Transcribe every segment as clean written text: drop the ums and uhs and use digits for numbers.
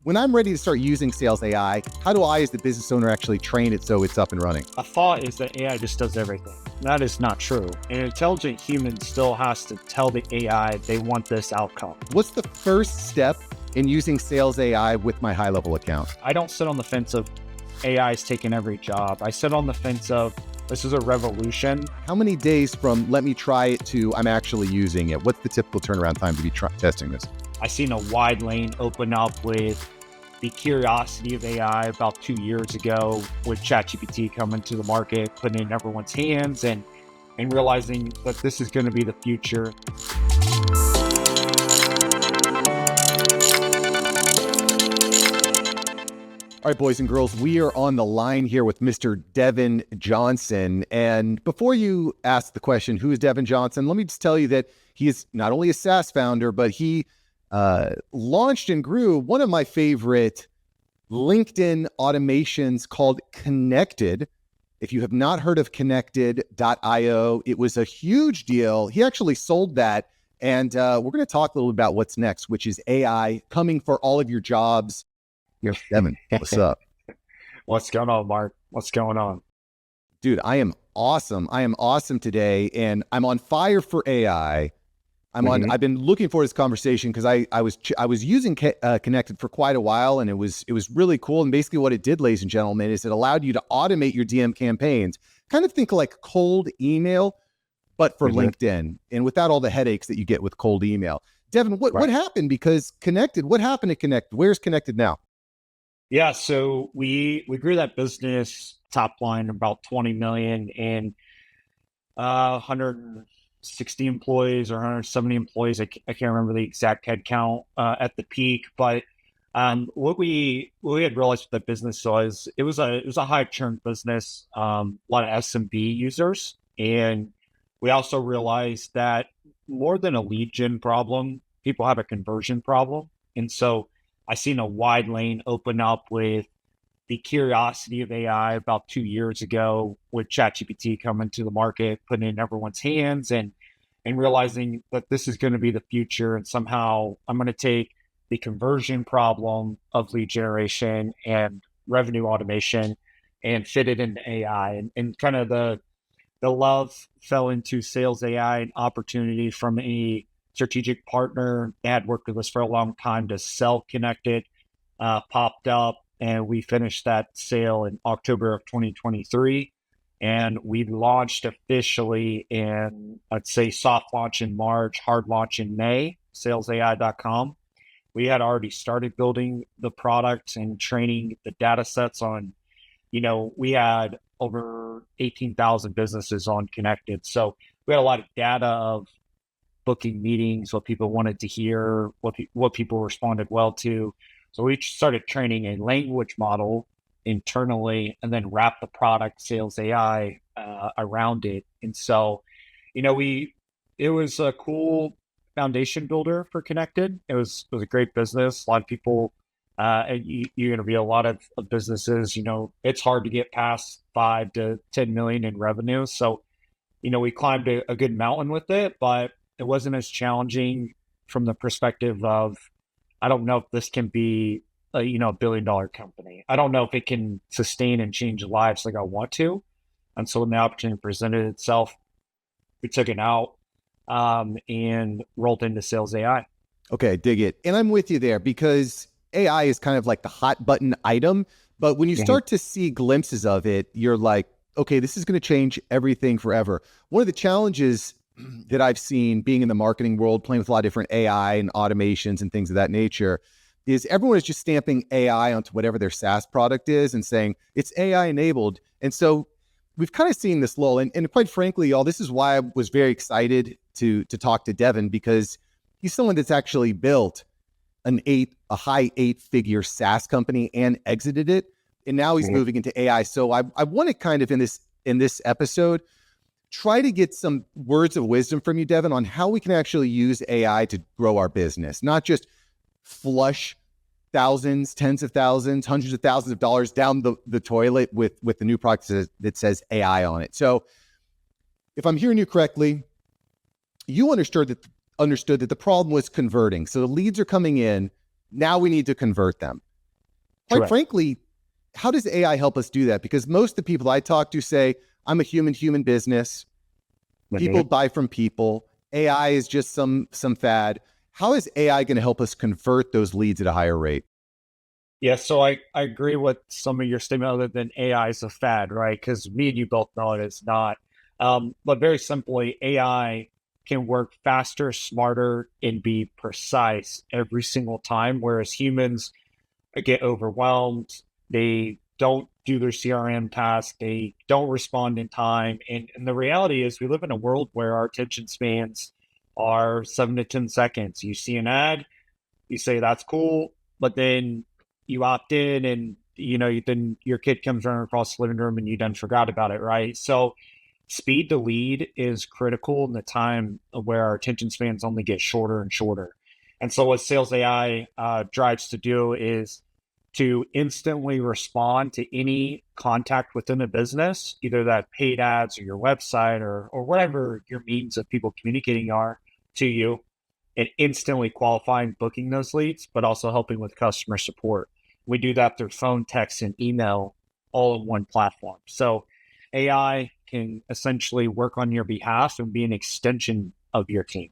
When I'm ready to start using sales AI, how do I, as the business owner, actually train it so it's up and running? A thought is that AI just does everything. That is not true. An intelligent human still has to tell the AI they want this outcome. What's the first step in using sales AI with my high-level account? I don't sit on the fence of AI is taking every job. I sit on the fence of this is a revolution. How many days from let me try it to I'm actually using it? What's the typical turnaround time to be testing this? I seen a wide lane open up with the curiosity of AI about 2 years ago with ChatGPT coming to the market, putting it in everyone's hands and realizing that this is going to be the future. All right, boys and girls, we are on the line here with Mr. Devin Johnson. And before you ask the question, who is Devin Johnson? Let me just tell you that he is not only a SaaS founder, but he launched and grew one of my favorite LinkedIn automations called Connected. If you have not heard of Connected.io, it was a huge deal. He actually sold that. And we're going to talk a little about what's next, which is AI coming for all of your jobs. Yes, Devin, what's up? What's going on, Mark? What's going on? Dude, I am awesome. I am awesome today, and I'm on fire for AI. I've been looking for this conversation because I was using Connected for quite a while, and it was really cool. And basically, what it did, ladies and gentlemen, is it allowed you to automate your DM campaigns. Kind of think like cold email, but for LinkedIn, and without all the headaches that you get with cold email. Devin, what happened? Because Connected, what happened to Connected? Where's Connected now? Yeah, so we grew that business top line about 20 million and 160 employees or 170 employees. I can't remember the exact head count at the peak, but what we had realized with the business was it was a high churn business, a lot of SMB users, and we also realized that more than a lead gen problem, people have a conversion problem, and so I seen a wide lane open up with the curiosity of AI about 2 years ago with ChatGPT coming to the market, putting it in everyone's hands and realizing that this is going to be the future. And somehow I'm going to take the conversion problem of lead generation and revenue automation and fit it into AI. And kind of the love fell into sales AI and opportunity from a strategic partner that had worked with us for a long time to sell Connected, popped up, and we finished that sale in October of 2023. And we launched officially in, I'd say, soft launch in March, hard launch in May, salesai.com. We had already started building the product and training the data sets on, we had over 18,000 businesses on Connected. So we had a lot of data of booking meetings, what people wanted to hear, what people responded well to. So we started training a language model internally and then wrap the product sales AI around it. And so, it was a cool foundation builder for Connected. It was a great business. A lot of people, you're going to be a lot of businesses, it's hard to get past 5 to 10 million in revenue. So, we climbed a good mountain with it, but it wasn't as challenging from the perspective of, I don't know if this can be a $1 billion company. I don't know if it can sustain and change lives like I want to. And so when the opportunity presented itself, we took it out and rolled into sales AI. Okay, dig it. And I'm with you there because AI is kind of like the hot button item. But when you start to see glimpses of it, you're like, okay, this is going to change everything forever. One of the challenges that I've seen being in the marketing world, playing with a lot of different AI and automations and things of that nature, is everyone is just stamping AI onto whatever their SaaS product is and saying it's AI enabled. And so we've kind of seen this lull. And quite frankly, y'all, this is why I was very excited to talk to Devin, because he's someone that's actually built a high 8-figure SaaS company and exited it. And now he's moving into AI. So I want to kind of in this episode, try to get some words of wisdom from you, Devin, on how we can actually use AI to grow our business, not just flush thousands, tens of thousands, hundreds of thousands of dollars down the toilet with the new product that says AI on it. So if I'm hearing you correctly, you understood that the problem was converting. So the leads are coming in. Now we need to convert them. quite Correct. frankly, how does AI help us do that? Because most of the people I talk to say, I'm a human business. People Mhm. buy from people. AI is just some fad. How is AI going to help us convert those leads at a higher rate? Yeah, so I agree with some of your statement other than AI is a fad, right? Because me and you both know it is not. But very simply, AI can work faster, smarter, and be precise every single time, whereas humans get overwhelmed. They don't do their CRM tasks. They don't respond in time. And the reality is, we live in a world where our attention spans are 7 to 10 seconds. You see an ad, you say that's cool, but then you opt in, and then your kid comes running across the living room, and you done forgot about it, right? So speed to lead is critical in the time where our attention spans only get shorter and shorter. And so what sales AI drives to do is to instantly respond to any contact within a business, either that paid ads or your website or whatever your means of people communicating are to you, and instantly qualifying, booking those leads, but also helping with customer support. We do that through phone, text, and email all in one platform. So AI can essentially work on your behalf and be an extension of your team.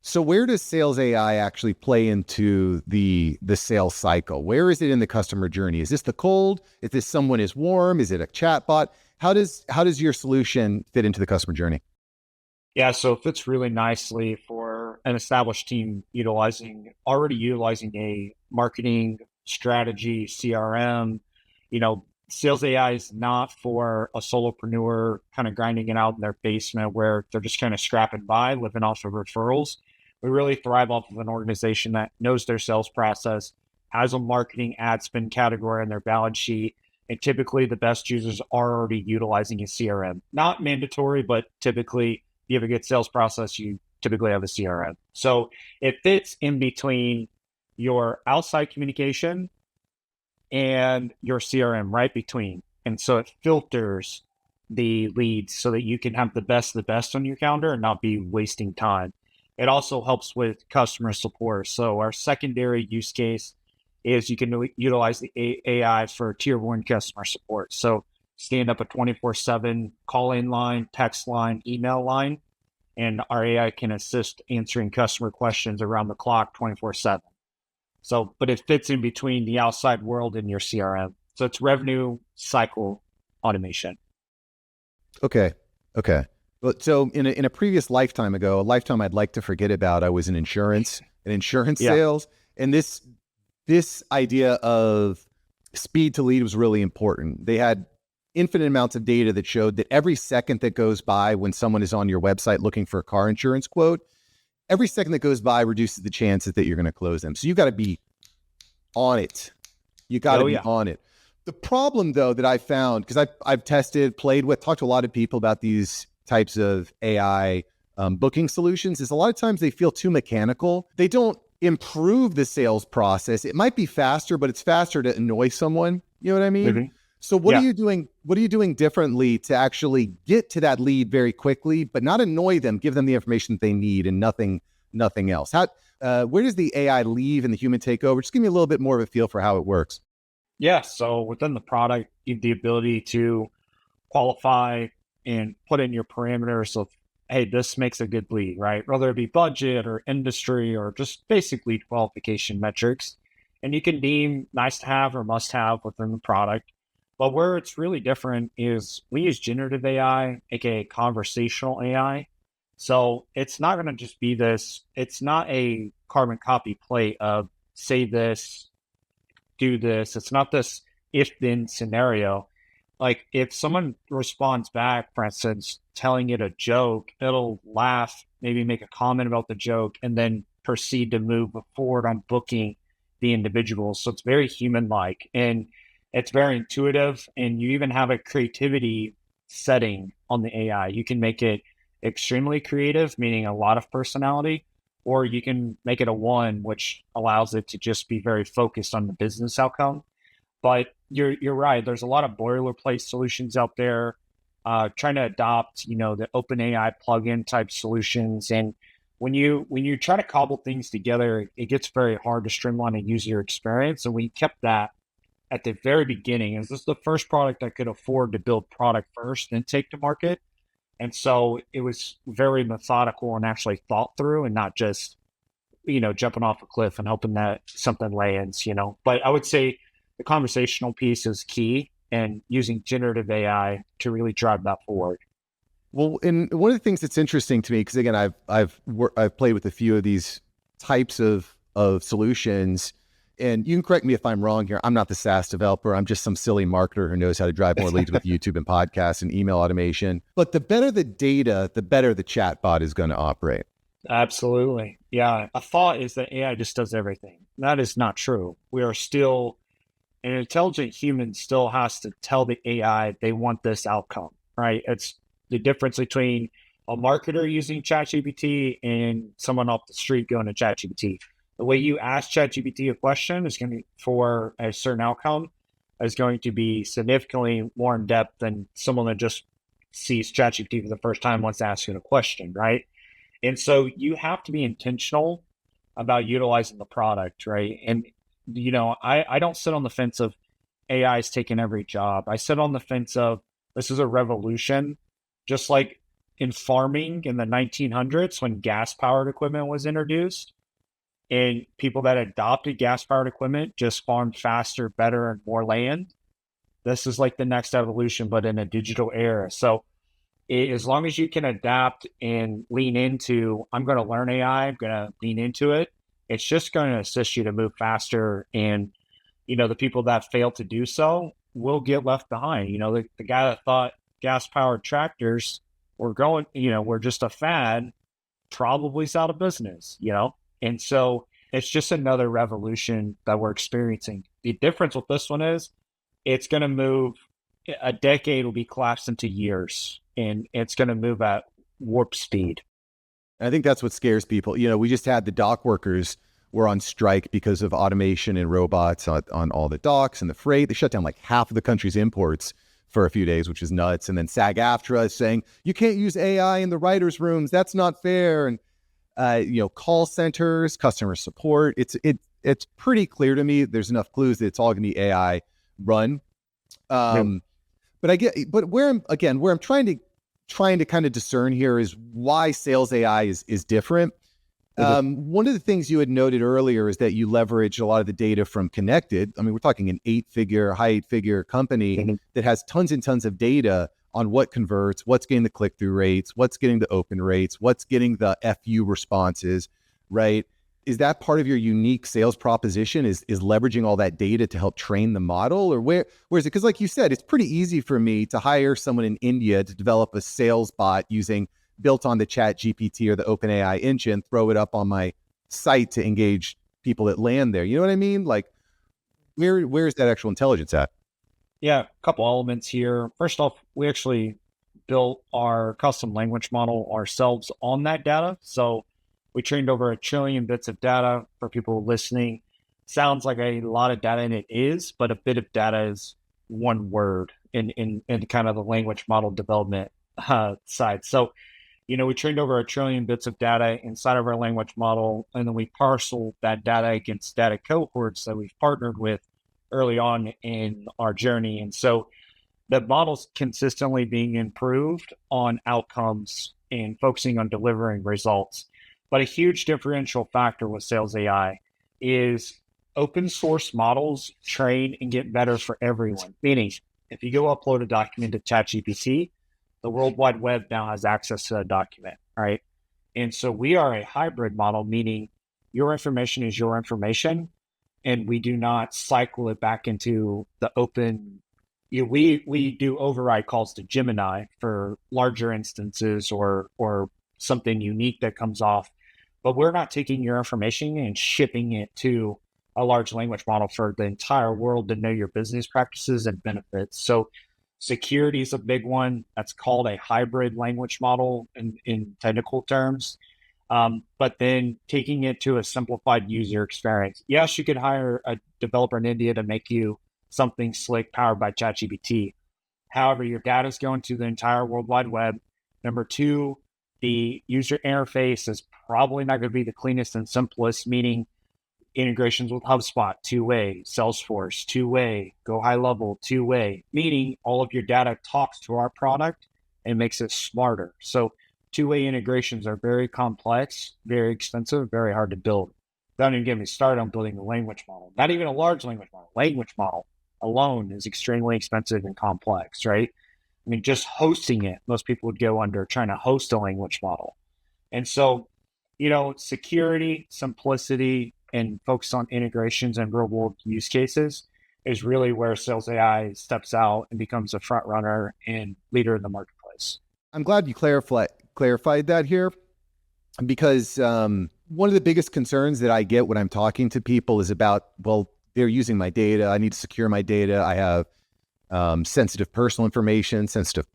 So where does sales AI actually play into the sales cycle? Where is it in the customer journey? Is this the cold? Is this someone is warm? Is it a chatbot? How does your solution fit into the customer journey? Yeah, so it fits really nicely for an established team already utilizing a marketing strategy, CRM. Sales AI is not for a solopreneur kind of grinding it out in their basement where they're just kind of scrapping by, living off of referrals. We really thrive off of an organization that knows their sales process, has a marketing ad spend category on their balance sheet, and typically the best users are already utilizing a CRM. Not mandatory, but typically you have a good sales process, you typically have a CRM. So it fits in between your outside communication and your CRM right between. And so it filters the leads so that you can have the best on your calendar and not be wasting time. It also helps with customer support. So our secondary use case is you can utilize the AI for tier one customer support. So stand up a 24/7 call in line, text line, email line, and our AI can assist answering customer questions around the clock 24/7. So, but it fits in between the outside world and your CRM. So it's revenue cycle automation. Okay. Okay. Well, so in a previous lifetime ago, a lifetime I'd like to forget about, I was in insurance Yeah. sales, and this idea of speed to lead was really important. They had infinite amounts of data that showed that every second that goes by when someone is on your website looking for a car insurance quote, every second that goes by reduces the chances that you're going to close them. So you got to be on it. You got to Oh, be yeah. on it. The problem, though, that I found, because I've tested, played with, talked to a lot of people about these types of AI booking solutions, is a lot of times they feel too mechanical. They don't improve the sales process. It might be faster, but it's faster to annoy someone. You know what I mean? Mhm. So what are Yeah. you doing? What are you doing differently to actually get to that lead very quickly, but not annoy them? Give them the information that they need and nothing else. Where does the AI leave and the human take over? Just give me a little bit more of a feel for how it works. Yeah. So within the product, you have the ability to qualify and put in your parameters of, hey, this makes a good lead, right? Whether it be budget or industry or just basic lead qualification metrics. And you can deem nice to have or must have within the product. But where it's really different is we use generative AI, aka conversational AI. So it's not going to just be this, it's not a carbon copy plate of say this, do this. It's not this if then scenario. Like if someone responds back, for instance, telling it a joke, it'll laugh, maybe make a comment about the joke, and then proceed to move forward on booking the individual. So it's very human like and it's very intuitive. And you even have a creativity setting on the AI. You can make it extremely creative, meaning a lot of personality, or you can make it a one, which allows it to just be very focused on the business outcome. But you're right. There's a lot of boilerplate solutions out there, trying to adopt, the OpenAI plugin type solutions. And when you try to cobble things together, it gets very hard to streamline a user experience. And we kept that at the very beginning. Is this the first product I could afford to build product first and take to market? And so it was very methodical and actually thought through, and not just, jumping off a cliff and hoping that something lands. But I would say the conversational piece is key, and using generative AI to really drive that forward. Well, and one of the things that's interesting to me, because again, I've played with a few of these types of solutions, and you can correct me if I'm wrong here. I'm not the SaaS developer. I'm just some silly marketer who knows how to drive more leads with YouTube and podcasts and email automation. But the better the data, the better the chatbot is going to operate. Absolutely. Yeah. A thought is that AI just does everything. That is not true. We are still, an intelligent human still has to tell the AI they want this outcome, right? It's the difference between a marketer using ChatGPT and someone off the street going to ChatGPT. The way you ask ChatGPT a question is going to be for a certain outcome is going to be significantly more in depth than someone that just sees ChatGPT for the first time wants to ask you a question, right? And so you have to be intentional about utilizing the product, right? And, I don't sit on the fence of AI is taking every job. I sit on the fence of this is a revolution, just like in farming in the 1900s when gas powered equipment was introduced. And people that adopted gas powered equipment just farmed faster, better, and more land. This is like the next evolution, but in a digital era. So as long as you can adapt and lean into, I'm going to learn AI, I'm going to lean into it, it's just going to assist you to move faster. And, the people that fail to do so will get left behind. The guy that thought gas powered tractors were just a fad, probably is out of business. And so it's just another revolution that we're experiencing. The difference with this one is it's going to move, a decade will be collapsed into years, and it's going to move at warp speed. And I think that's what scares people. We just had the dock workers were on strike because of automation and robots on all the docks and the freight. They shut down like half of the country's imports for a few days, which is nuts. And then SAG-AFTRA is saying, you can't use AI in the writers' rooms. That's not fair. And, call centers, customer support. It's pretty clear to me. There's enough clues that it's all going to be AI run. But where I'm trying to kind of discern here is why sales AI is different. One of the things you had noted earlier is that you leverage a lot of the data from Connected. I mean, we're talking an high 8-figure company that has tons and tons of data on what converts, what's getting the click-through rates, what's getting the open rates, what's getting the FU responses, right? Is that part of your unique sales proposition is leveraging all that data to help train the model, or where is it? Because like you said, it's pretty easy for me to hire someone in India to develop a sales bot built on the Chat GPT or the OpenAI engine, throw it up on my site to engage people that land there. You know what I mean? Like where is that actual intelligence at? Yeah, a couple elements here. First off, we actually built our custom language model ourselves on that data. So we trained over 1 trillion bits of data. For people listening, sounds like a lot of data, and it is, but a bit of data is one word in kind of the language model development side. So, we trained over 1 trillion bits of data inside of our language model, and then we parceled that data against data cohorts that we've partnered with early on in our journey. And so the model's consistently being improved on outcomes and focusing on delivering results. But a huge differential factor with Sales AI is open source models train and get better for everyone. Meaning, if you go upload a document to ChatGPT, the World Wide Web now has access to that document, right? And so we are a hybrid model, meaning your information is your information, and we do not cycle it back into the open. We do override calls to Gemini for larger instances or something unique that comes off, but we're not taking your information and shipping it to a large language model for the entire world to know your business practices and benefits. So security is a big one. That's called a hybrid language model in technical terms. But then taking it to a simplified user experience. Yes, you could hire a developer in India to make you something slick powered by ChatGPT. However, your data is going to the entire World Wide Web. Number two, the user interface is probably not going to be the cleanest and simplest, meaning integrations with HubSpot, two-way, Salesforce, two-way, Go High Level, two-way, meaning all of your data talks to our product and makes it smarter. So two-way integrations are very complex, very expensive, very hard to build. Don't even get me started on building a language model. Not even a large language model. Language model alone is extremely expensive and complex, right? I mean, just hosting it, most people would go under trying to host a language model. And so, security, simplicity, and focus on integrations and real world use cases is really where Sales AI steps out and becomes a front runner and leader in the marketplace. I'm glad you clarified that here, because one of the biggest concerns that I get when I'm talking to people is about, well, they're using my data. I need to secure my data. I have sensitive personal information, sensitive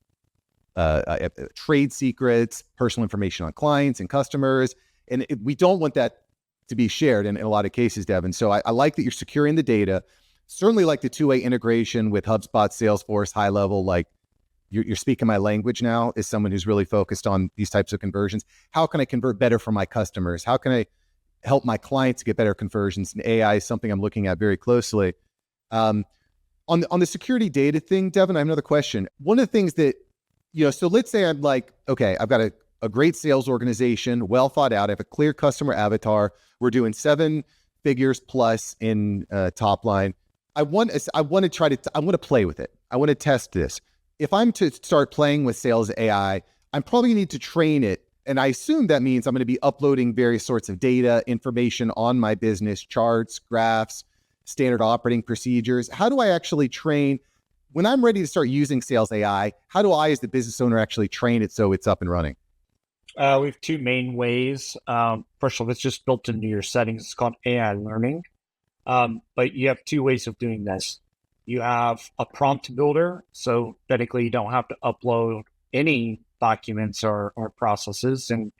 trade secrets, personal information on clients and customers. And we don't want that to be shared in a lot of cases, Devin. So I like that you're securing the data. Certainly like the two-way integration with HubSpot, Salesforce, high level, like you're speaking my language now as someone who's really focused on these types of conversions. How can I convert better for my customers? How can I help my clients get better conversions? And AI is something I'm looking at very closely. On the security data thing, Devin, I have another question. One of the things that, so let's say I'm like, okay, I've got a great sales organization, well thought out. I have a clear customer avatar. We're doing 7 figures plus in top line. I want to play with it. I want to test this. If I'm to start playing with sales AI, I'm probably going to need to train it. And I assume that means I'm going to be uploading various sorts of data, information on my business, charts, graphs, standard operating procedures. How do I actually train? When I'm ready to start using sales AI, how do I, as the business owner, actually train it so it's up and running? We have 2 main ways. First of all, it's just built into your settings. It's called AI learning. But you have 2 ways of doing this. You have a prompt builder. So technically you don't have to upload any documents or processes. And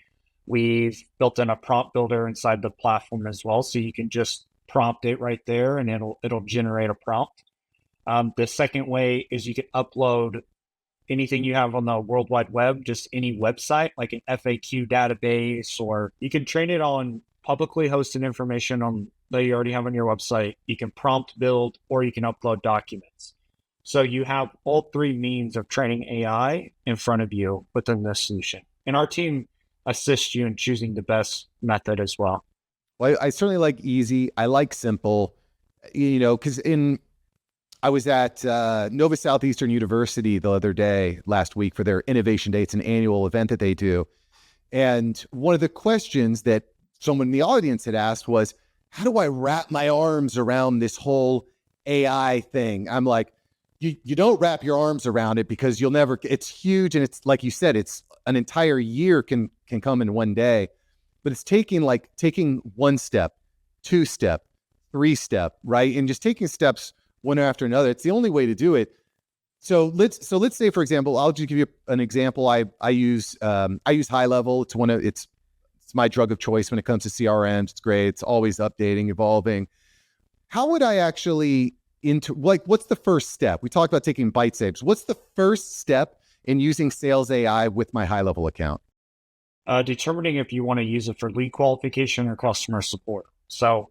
we've built in a prompt builder inside the platform as well. So you can just prompt it right there and it'll generate a prompt. The second way is you can upload anything you have on the World Wide Web, just any website, like an FAQ database, or you can train it on publicly hosted information on that you already have on your website. You can prompt build, or you can upload documents. So you have all 3 means of training AI in front of you within this solution. And our team assists you in choosing the best method as well. Well, I certainly like easy. I like simple, because I was at Nova Southeastern University the other day, last week, for their Innovation Day. It's an annual event that they do. And one of the questions that someone in the audience had asked was, how do I wrap my arms around this whole AI thing? I'm like, you don't wrap your arms around it because you'll never, it's huge. And it's like you said, it's an entire year can come in one day, but it's taking 1 step, 2 step, 3 step, right? And just taking steps one after another. It's the only way to do it. So let's say, for example, I'll just give you an example. I use high level. It's my drug of choice when it comes to CRMs. It's great. It's always updating, evolving. How would I actually what's the first step? We talked about taking bite saves. What's the first step in using sales AI with my high level account? Determining if you want to use it for lead qualification or customer support. So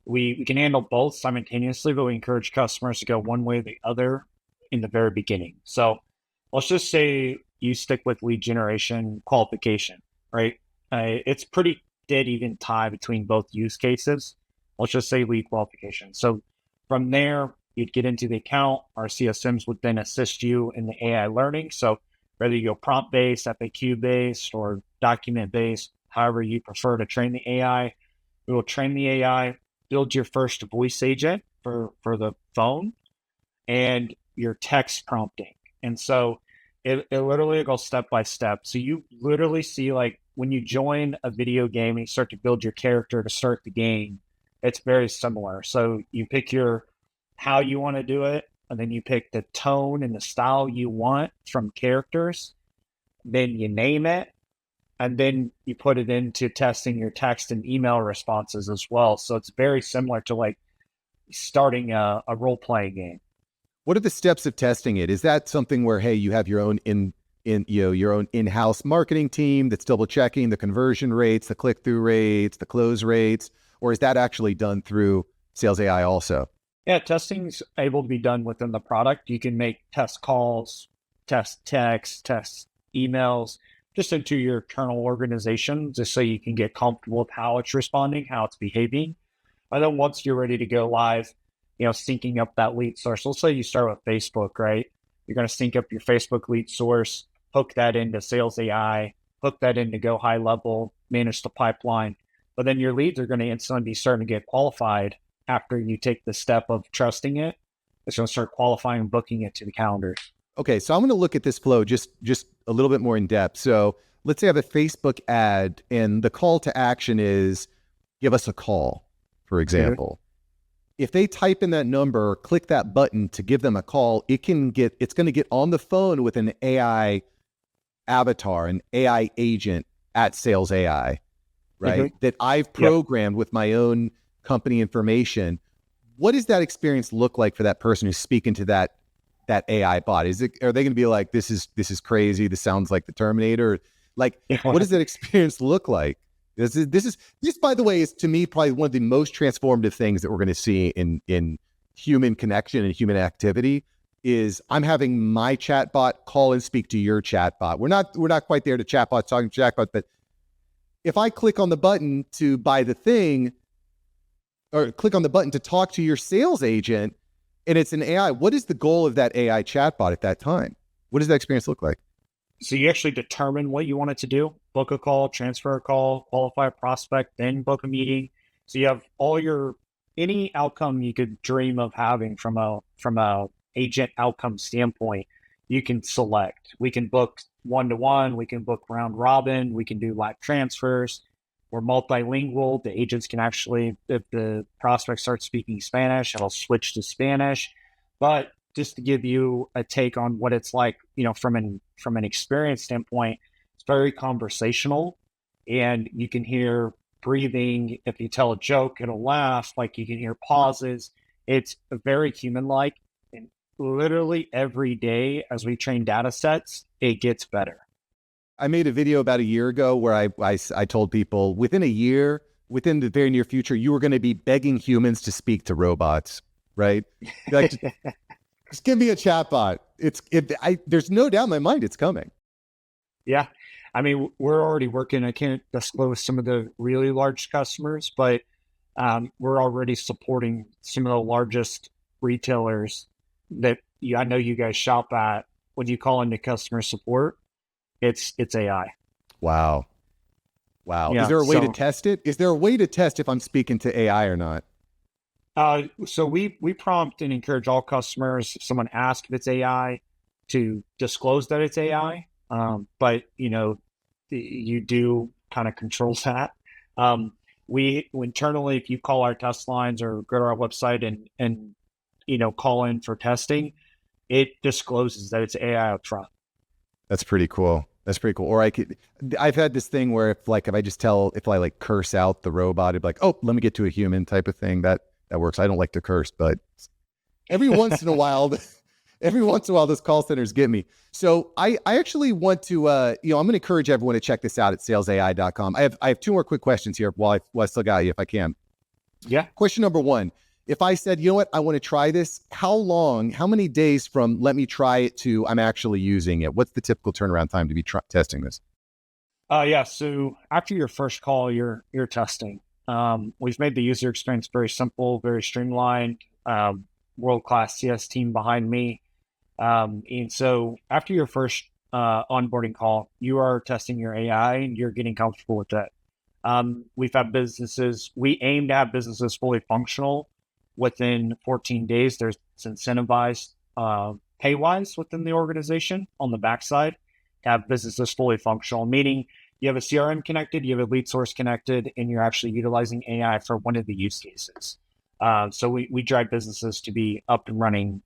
we can handle both simultaneously, but we encourage customers to go one way or the other in the very beginning. So let's just say you stick with lead generation qualification, right? It's pretty dead even tie between both use cases. Let's just say lead qualification. So from there, you'd get into the account. Our CSMs would then assist you in the AI learning. So whether you go prompt-based, FAQ-based, or document-based, however you prefer to train the AI, we will train the AI, build your first voice agent for the phone, and your text prompting. And so it literally goes step by step. So you literally see, like, when you join a video game and you start to build your character to start the game, it's very similar. So you pick how you want to do it, and then you pick the tone and the style you want from characters. Then you name it, and then you put it into testing your text and email responses as well. So it's very similar to like starting a role-playing game. What are the steps of testing it? Is that something where, hey, you have your own your own in-house marketing team that's double checking the conversion rates, the click-through rates, the close rates? or is that actually done through Sales AI also? Yeah, testing's able to be done within the product. You can make test calls, test texts, test emails, just into your internal organization, just so you can get comfortable with how it's responding, how it's behaving. And then once you're ready to go live, syncing up that lead source. Let's say you start with Facebook, right? You're going to sync up your Facebook lead source, hook that into Sales AI, hook that into Go High Level, manage the pipeline. But then your leads are going to instantly be starting to get qualified after you take the step of trusting it. It's going to start qualifying and booking it to the calendar. Okay, so I'm going to look at this flow just a little bit more in depth. So let's say I have a Facebook ad and the call to action is give us a call, for example. If they type in that number, click that button to give them a call, it's going to get on the phone with an AI avatar, an AI agent at Sales AI, right? That I've programmed with my own company information. What does that experience look like for that person who's speaking to that AI bot? Are they going to be like, this is crazy, this sounds like the Terminator? Like, what does that experience look like? This, by the way, is to me probably one of the most transformative things that we're going to see in human connection and human activity. Is I'm having my chatbot call and speak to your chatbot. We're not quite there to chatbot talking to chatbot, but if I click on the button to buy the thing, or click on the button to talk to your sales agent, and it's an AI, what is the goal of that AI chatbot at that time? What does that experience look like? So you actually determine what you want it to do: book a call, transfer a call, qualify a prospect, then book a meeting. So you have any outcome you could dream of having from a agent outcome standpoint. You can select. We can book one-to-one, we can book round robin, we can do live transfers. We're multilingual. The agents can actually, if the prospect starts speaking Spanish, it'll switch to Spanish. But just to give you a take on what it's like, from an experience standpoint, it's very conversational, and you can hear breathing. If you tell a joke, it'll laugh. Like, you can hear pauses. It's very human-like, and literally every day as we train data sets, it gets better. I made a video about a year ago where I told people within a year, within the very near future, you were going to be begging humans to speak to robots, right? Like, just give me a chatbot. There's no doubt in my mind it's coming. Yeah. I mean, we're already working. I can't disclose some of the really large customers, but we're already supporting some of the largest retailers that I know you guys shop at. When you call into customer support, it's AI. Wow. Yeah, Is there a way to test it? Is there a way to test if I'm speaking to AI or not? So we prompt and encourage all customers, if someone asks if it's AI, to disclose that it's AI. But you do kind of control that. We internally, if you call our test lines or go to our website and call in for testing, it discloses that it's AI up front. That's pretty cool. Or I've had this thing where if I like curse out the robot, it'd be like, oh, let me get to a human type of thing. That works. I don't like to curse, but every once in a while, those call centers get me. So I actually want to, I'm going to encourage everyone to check this out at salesai.com. I have two more quick questions here while I still got you, if I can. Yeah. Question number one, if I said, you know what, I want to try this, how many days from let me try it to I'm actually using it? What's the typical turnaround time to be testing this? Yeah. So after your first call, you're testing. We've made the user experience very simple, very streamlined, world-class CS team behind me. And so after your first onboarding call, you are testing your AI and you're getting comfortable with that. We aim to have businesses fully functional within 14 days. There's incentivized pay-wise within the organization on the backside to have businesses fully functional, meaning you have a CRM connected, you have a lead source connected, and you're actually utilizing AI for one of the use cases. So we drive businesses to be up and running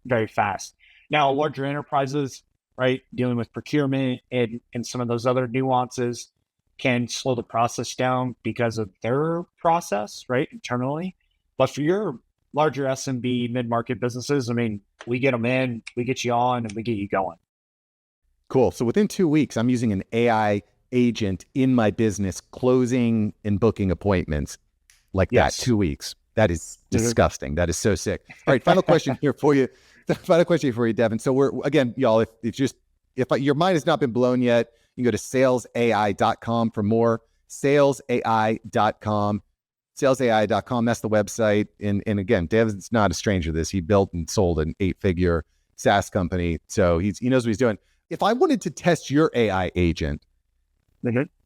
very fast. Now, larger enterprises, right, dealing with procurement and some of those other nuances can slow the process down because of their process, right, internally. But for your larger SMB mid-market businesses, I mean, we get them in, we get you on, and we get you going. Cool. So within 2 weeks, I'm using an AI agent in my business, closing and booking appointments. like Yes. that, 2 weeks. That is disgusting. That is so sick. All right, final question here for you. Final question for you, Devin. So we're, again, y'all, if your mind has not been blown yet, you can go to salesai.com for more. Salesai.com. Salesai.com. That's the website. And again, Devin's not a stranger to this. He built and sold an 8-figure SaaS company. So he knows what he's doing. If I wanted to test your AI agent,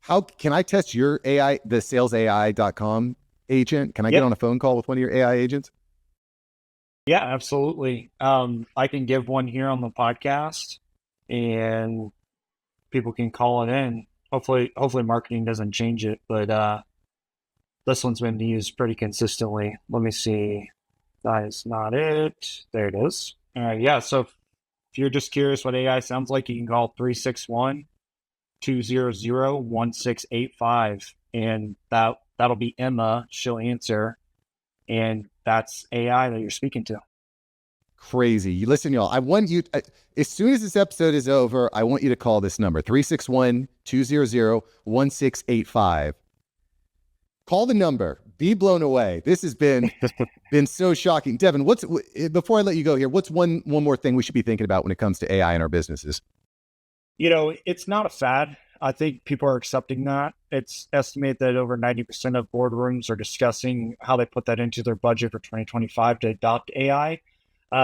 how can I test your AI, the salesai.com agent? Can I get on a phone call with one of your AI agents? Yeah, absolutely. I can give one here on the podcast, and people can call it in. Hopefully marketing doesn't change it, but this one's been used pretty consistently. Let me see. That is not it. There it is. All right. Yeah. So if you're just curious what AI sounds like, you can call 361-200-1685, and that'll be Emma. She'll answer, and that's AI that you're speaking to. Crazy. You listen, y'all. I want you, as soon as this episode is over, I want you to call this number, 361-200-1685. Call the number. Be blown away. This has been so shocking. Devin, before I let you go here, what's one more thing we should be thinking about when it comes to AI in our businesses? It's not a fad. I think people are accepting that. It's estimated that over 90% of boardrooms are discussing how they put that into their budget for 2025 to adopt AI.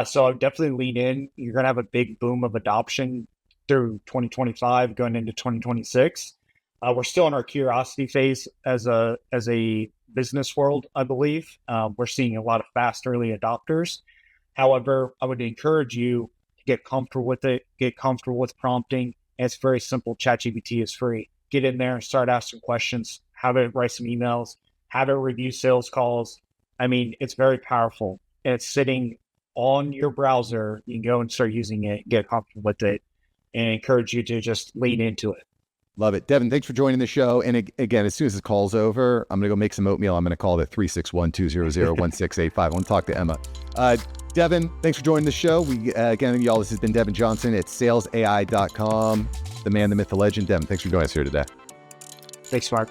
So I would definitely lean in. You're going to have a big boom of adoption through 2025 going into 2026. We're still in our curiosity phase as a business world, I believe. We're seeing a lot of fast early adopters. However, I would encourage you to get comfortable with it, get comfortable with prompting. And it's very simple. ChatGPT is free. Get in there and start asking questions, have it write some emails, have it review sales calls. I mean, it's very powerful. And it's sitting on your browser. You can go and start using it, get comfortable with it, and encourage you to just lean into it. Love it. Devin, thanks for joining the show. And again, as soon as this call's over, I'm going to go make some oatmeal. I'm going to call it 361-200-1685. I want to talk to Emma. Devin, thanks for joining the show. Again, y'all, this has been Devin Johnson at salesai.com. The man, the myth, the legend. Devin, thanks for joining us here today. Thanks, Mark.